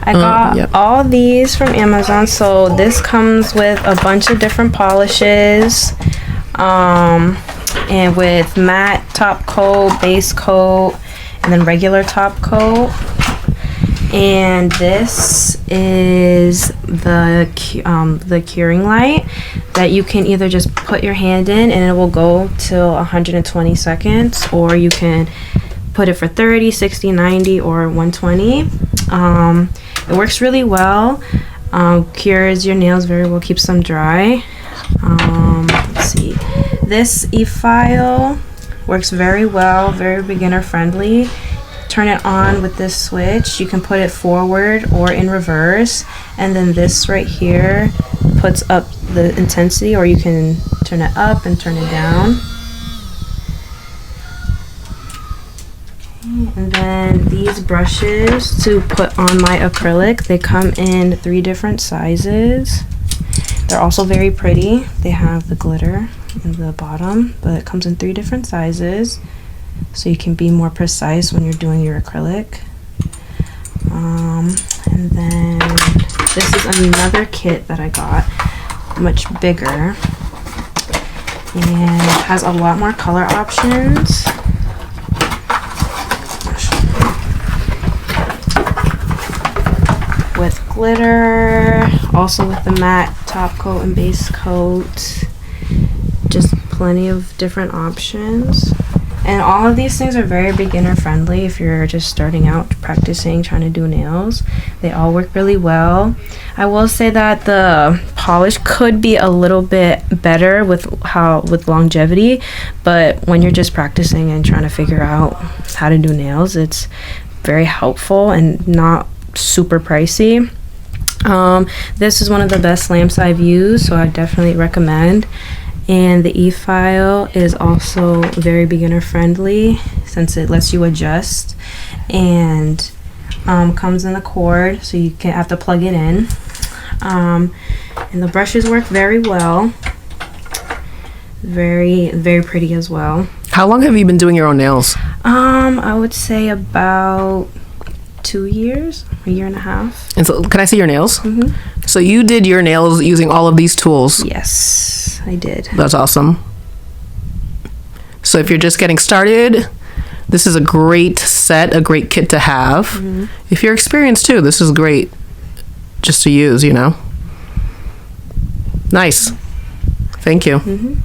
I got all these from Amazon. So this comes with a bunch of different polishes, and with matte top coat, base coat, and then regular top coat. And this is the curing light that you can either just put your hand in and it will go till 120 seconds, or you can put it for 30, 60, 90, or 120. It works really well, cures your nails very well, keeps them dry. Let's see, this e-file works very well, very beginner friendly. Turn it on with this switch. You can put it forward or in reverse, and then this right here puts up the intensity, or you can turn it up and turn it down. And then these brushes to put on my acrylic, they come in 3 different sizes. They're also very pretty. They have the glitter in the bottom, but it comes in 3 different sizes, so you can be more precise when you're doing your acrylic. And then this is another kit that I got, much bigger, and has a lot more color options. With glitter, also with the matte top coat and base coat, just plenty of different options. And all of these things are very beginner friendly if you're just starting out practicing, trying to do nails. They all work really well. I will say that the polish could be a little bit better with longevity, but when you're just practicing and trying to figure out how to do nails, it's very helpful and not super pricey. This is one of the best lamps I've used, so I definitely recommend. And the e-file is also very beginner friendly since it lets you adjust, and comes in the cord, so you can have to plug it in. And the brushes work very well. Very, very pretty as well. How long have you been doing your own nails? I would say about 2 years, a year and a half. And so, can I see your nails? Mm-hmm. So you did your nails using all of these tools? Yes, I did. That's awesome. So if you're just getting started, this is a great set, a great kit to have. Mm-hmm. If you're experienced too, this is great just to use, you know. Nice. Thank you. Mm-hmm.